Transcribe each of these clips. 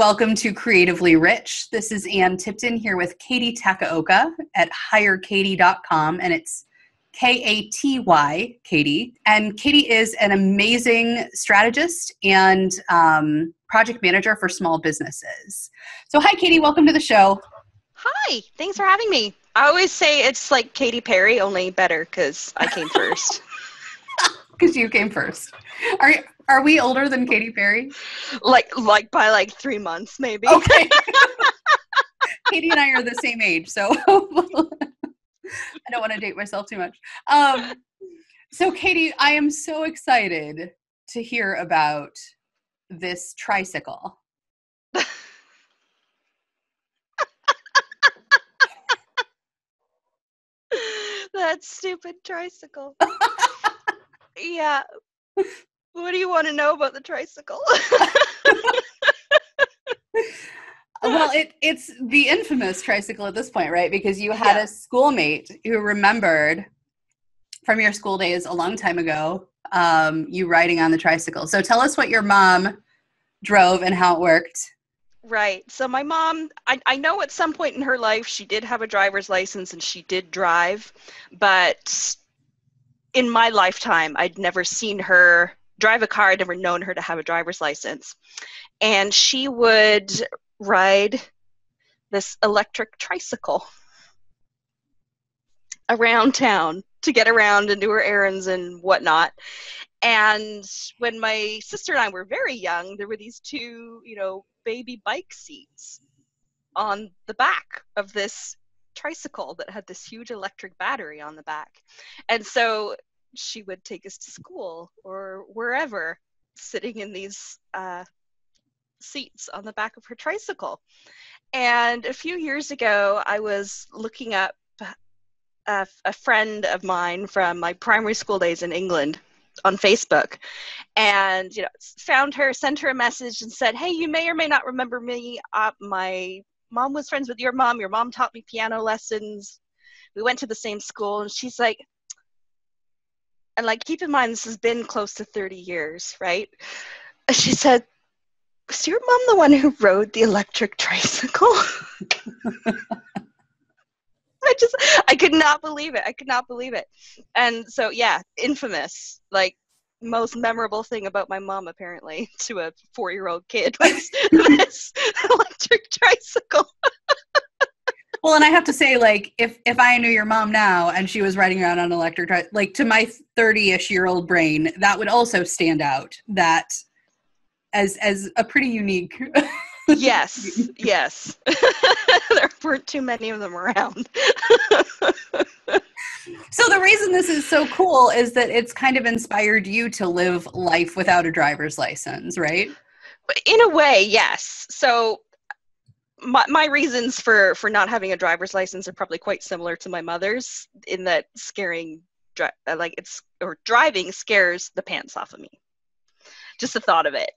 welcome to Creatively Rich. This is Ann Tipton here with Katy Takaoka at hirekaty.com, and it's Katy, Katy. And Katy is an amazing strategist and project manager for small businesses. So hi, Katy. Welcome to the show. Hi. Thanks for having me. I always say it's like Katy Perry, only better because I came first. Because you came first. Are we older than Katy Perry? Like by 3 months, maybe. Okay. Katy and I are the same age, so I don't want to date myself too much. So Katy, I am so excited to hear about this tricycle. That stupid tricycle. Yeah. What do you want to know about the tricycle? Well, it's the infamous tricycle at this point, right? Because you had a schoolmate who remembered from your school days a long time ago, you riding on the tricycle. So tell us what your mom drove and how it worked. Right. So my mom, I know at some point in her life she did have a driver's license and she did drive, but in my lifetime, I'd never seen her drive a car. I'd never known her to have a driver's license. And she would ride this electric tricycle around town to get around and do her errands and whatnot. And when my sister and I were very young, there were these two, baby bike seats on the back of this tricycle that had this huge electric battery on the back. And so she would take us to school or wherever, sitting in these seats on the back of her tricycle. And a few years ago, I was looking up a friend of mine from my primary school days in England on Facebook, and found her, sent her a message and said, hey, you may or may not remember me. My mom was friends with your mom. Your mom taught me piano lessons. We went to the same school. And she's like, and keep in mind, this has been close to 30 years, right? She said, was your mom the one who rode the electric tricycle? I could not believe it. I could not believe it. And so, yeah, infamous, most memorable thing about my mom, apparently, to a 4-year-old kid was this electric tricycle. Well, and I have to say, if I knew your mom now and she was riding around on an electric tricycle, to my 30-ish-year-old brain, that would also stand out that as a pretty unique. Yes. There weren't too many of them around. So the reason this is so cool is that it's kind of inspired you to live life without a driver's license, right? In a way, yes. So my reasons for not having a driver's license are probably quite similar to my mother's, in that driving scares the pants off of me. Just the thought of it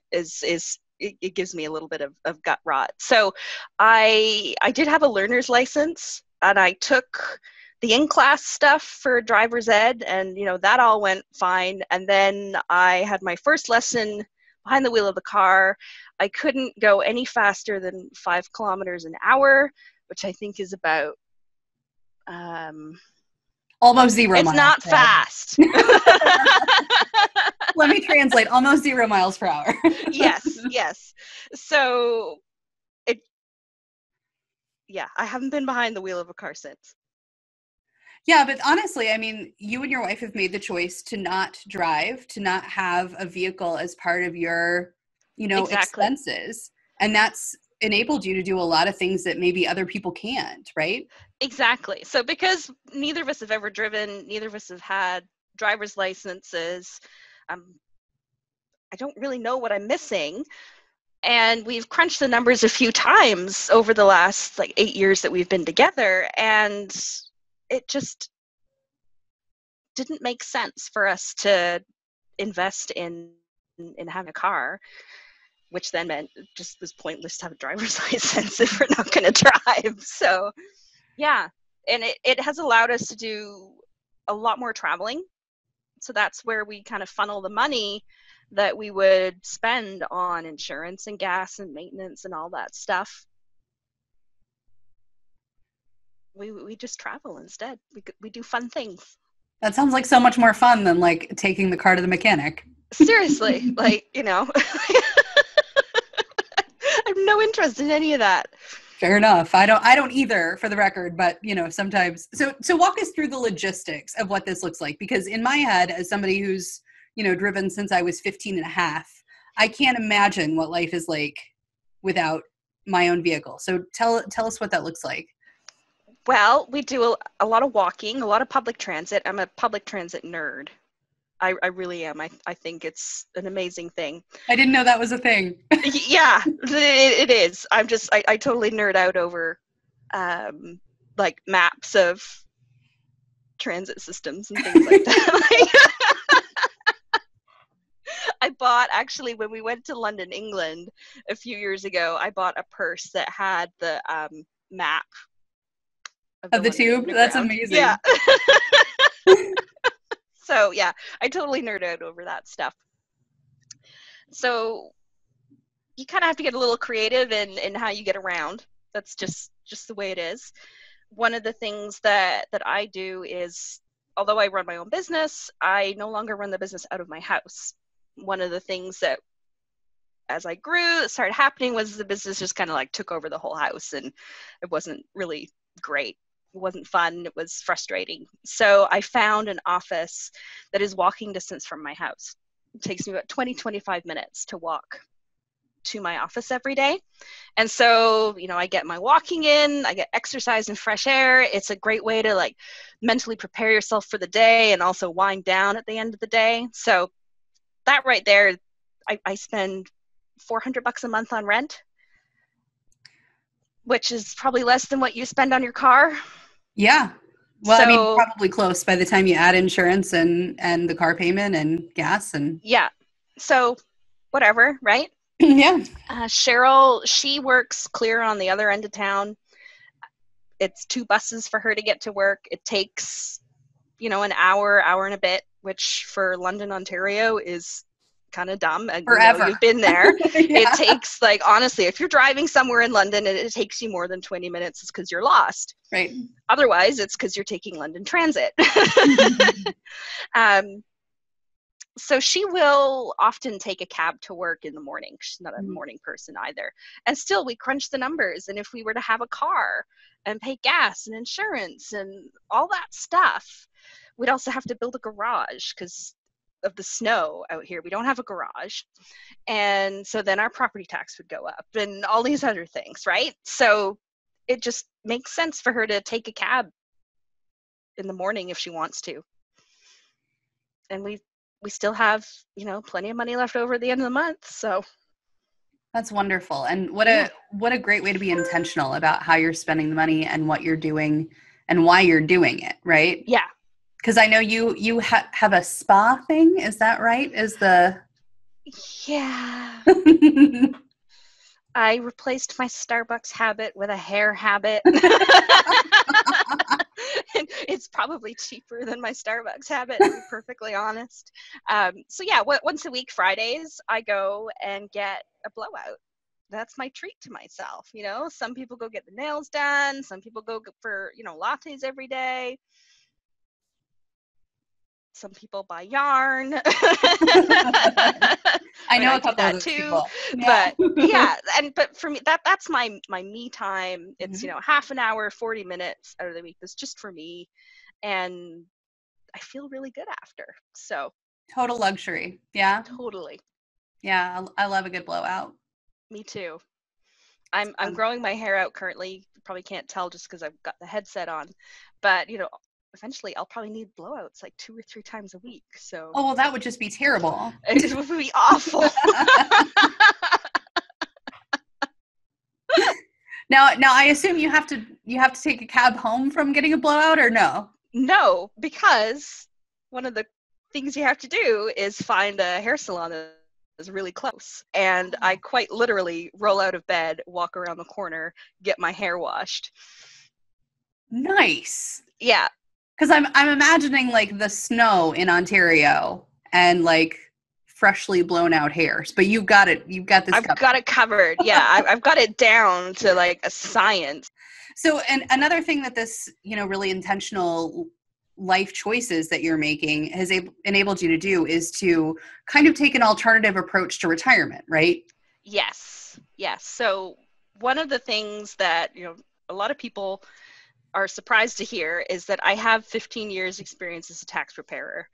it gives me a little bit of gut rot. So I did have a learner's license, and I took the in-class stuff for driver's ed, and that all went fine. And then I had my first lesson behind the wheel of the car. I couldn't go any faster than 5 kilometers an hour, which I think is about almost 0 miles. It's not fast. Let me translate. Almost 0 miles per hour. Yes. So I haven't been behind the wheel of a car since. Yeah, but honestly, I mean, you and your wife have made the choice to not drive, to not have a vehicle as part of your, Exactly. expenses. And that's enabled you to do a lot of things that maybe other people can't, right? Exactly. So because neither of us have ever driven, neither of us have had driver's licenses, I don't really know what I'm missing. And we've crunched the numbers a few times over the last 8 years that we've been together, and it just didn't make sense for us to invest in having a car, which then meant it just was pointless to have a driver's license if we're not going to drive. So yeah, and it has allowed us to do a lot more traveling. So that's where we kind of funnel the money that we would spend on insurance and gas and maintenance and all that stuff. We just travel instead. We do fun things. That sounds like so much more fun than like taking the car to the mechanic. Seriously, like, you know, I have no interest in any of that. Fair enough. I don't either, for the record, but you know, sometimes. So walk us through the logistics of what this looks like, because in my head, as somebody who's, you know, driven since I was 15 and a half, I can't imagine what life is like without my own vehicle. So tell us what that looks like. Well, we do a lot of walking, a lot of public transit. I'm a public transit nerd. I really am. I think it's an amazing thing. I didn't know that was a thing. Yeah, it is. I totally nerd out over like maps of transit systems and things like that. I bought, actually, when we went to London, England a few years ago, I bought a purse that had the map of the tube. That's amazing. Yeah. So yeah, I totally nerd out over that stuff. So you kind of have to get a little creative in how you get around. That's just the way it is. One of the things that I do is, although I run my own business, I no longer run the business out of my house. One of the things that, as I grew, that started happening was the business just kind of like took over the whole house, and it wasn't really great. It wasn't fun. It was frustrating. So I found an office that is walking distance from my house. It takes me about 25 minutes to walk to my office every day. And so, you know, I get my walking in, I get exercise and fresh air. It's a great way to like mentally prepare yourself for the day and also wind down at the end of the day. So that right there, I spend $400 a month on rent, which is probably less than what you spend on your car. Yeah. Well, I mean, probably close by the time you add insurance and the car payment and gas and. Yeah. So whatever, right? Yeah. Cheryl, she works clear on the other end of town. It's 2 buses for her to get to work. It takes, you know, an hour and a bit, which for London, Ontario is kind of dumb. And forever. You know, you've been there. Yeah. It takes, like, honestly, if you're driving somewhere in London and it takes you more than 20 minutes, it's because you're lost. Right. Otherwise, it's because you're taking London Transit. So she will often take a cab to work in the morning. She's not a morning person either. And still, we crunch the numbers. And if we were to have a car and pay gas and insurance and all that stuff, we'd also have to build a garage because of the snow out here. We don't have a garage. And so then our property tax would go up and all these other things, right? So it just makes sense for her to take a cab in the morning if she wants to. And we still have, you know, plenty of money left over at the end of the month. So that's wonderful. And what a great way to be intentional about how you're spending the money and what you're doing and why you're doing it. Right. Yeah. Because I know you have a spa thing. Is that right? Yeah. I replaced my Starbucks habit with a hair habit. It's probably cheaper than my Starbucks habit, to be perfectly honest. So yeah, once a week, Fridays, I go and get a blowout. That's my treat to myself. You know, some people go get the nails done. Some people go for, you know, lattes every day. Some people buy yarn. I know a couple of those people. Yeah. But yeah, but for me, that's my me time. It's, you know, half an hour, 40 minutes out of the week. That's just for me, and I feel really good after. So total luxury. Yeah. Totally. Yeah, I love a good blowout. Me too. I'm growing my hair out currently. You probably can't tell just because I've got the headset on, but you know, eventually I'll probably need blowouts like 2 or 3 times a week. So oh, well, that would just be terrible. It would be awful. Now I assume you have to take a cab home from getting a blowout, or no? No, because one of the things you have to do is find a hair salon that is really close. And I quite literally roll out of bed, walk around the corner, get my hair washed. Nice. Yeah. Because I'm imagining like the snow in Ontario and like freshly blown out hairs, but you've got it. You've got this. I've got it covered. Yeah, I've got it down to like a science. So, and another thing that this, really intentional life choices that you're making has enabled you to do is to kind of take an alternative approach to retirement, right? Yes. So one of the things that, a lot of people are surprised to hear is that I have 15 years experience as a tax preparer.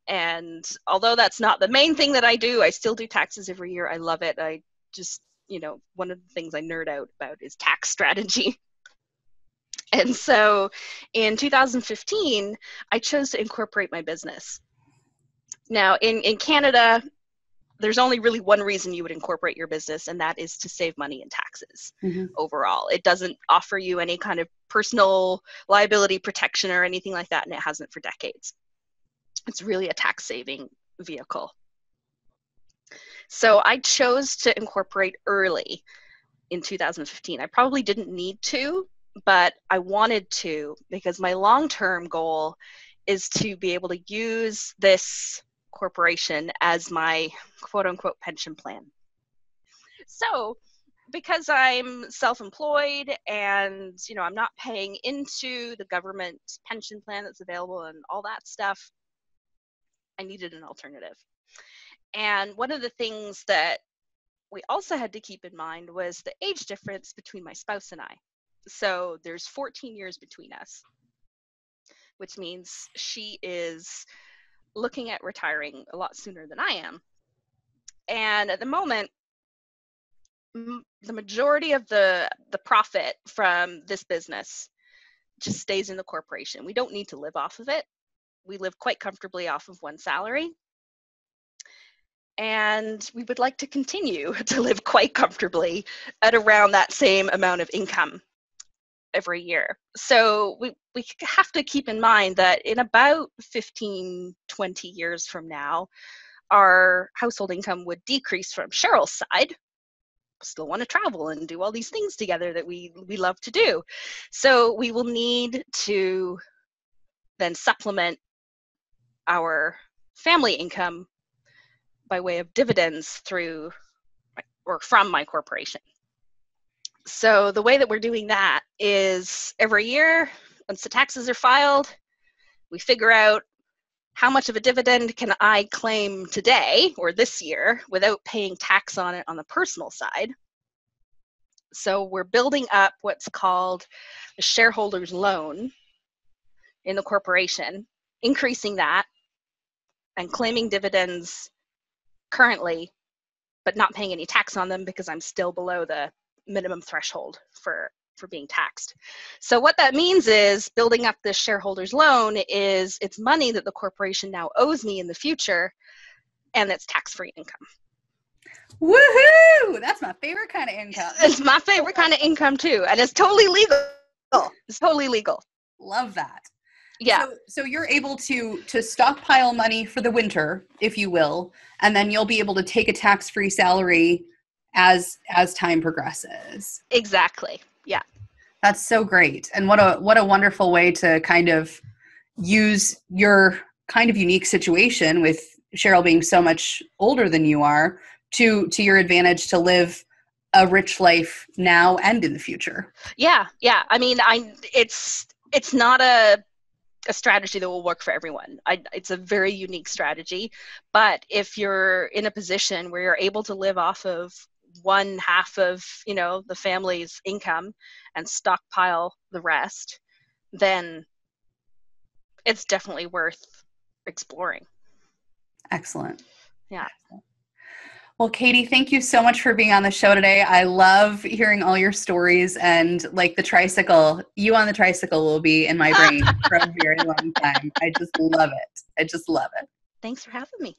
And although that's not the main thing that I do, I still do taxes every year. I love it. I just, one of the things I nerd out about is tax strategy. And so in 2015, I chose to incorporate my business. Now in Canada, there's only really one reason you would incorporate your business, and that is to save money in taxes overall. It doesn't offer you any kind of personal liability protection or anything like that, and it hasn't for decades. It's really a tax-saving vehicle. So I chose to incorporate early in 2015. I probably didn't need to, but I wanted to, because my long-term goal is to be able to use this corporation as my quote-unquote pension plan. So because I'm self-employed and I'm not paying into the government pension plan that's available and all that stuff, I needed an alternative. And one of the things that we also had to keep in mind was the age difference between my spouse and I. So there's 14 years between us, which means she is looking at retiring a lot sooner than I am. And at the moment, the majority of the profit from this business just stays in the corporation. We don't need to live off of it. We live quite comfortably off of one salary. And we would like to continue to live quite comfortably at around that same amount of income every year. So we have to keep in mind that in about 15, 20 years from now, our household income would decrease from Cheryl's side. Still want to travel and do all these things together that we love to do. So we will need to then supplement our family income by way of dividends through or from my corporation. So the way that we're doing that is every year, once the taxes are filed, we figure out how much of a dividend can I claim today or this year without paying tax on it on the personal side. So we're building up what's called a shareholder's loan in the corporation, increasing that and claiming dividends currently, but not paying any tax on them because I'm still below the minimum threshold for being taxed. So what that means is building up this shareholder's loan is it's money that the corporation now owes me in the future, and it's tax-free income. Woohoo! That's my favorite kind of income. It's my favorite kind of income too, and it's totally legal. It's totally legal. Love that. Yeah. So you're able to stockpile money for the winter, if you will, and then you'll be able to take a tax-free salary as time progresses. Exactly. Yeah. That's so great. And what a wonderful way to kind of use your kind of unique situation with Cheryl being so much older than you are to your advantage to live a rich life now and in the future. Yeah. I mean, it's not a strategy that will work for everyone. It's a very unique strategy, but if you're in a position where you're able to live off of one half of the family's income and stockpile the rest, then it's definitely worth exploring. Excellent. Yeah. Excellent. Well, Katy, thank you so much for being on the show today. I love hearing all your stories, and like the tricycle, you on the tricycle will be in my brain for a very long time. I just love it. Thanks for having me.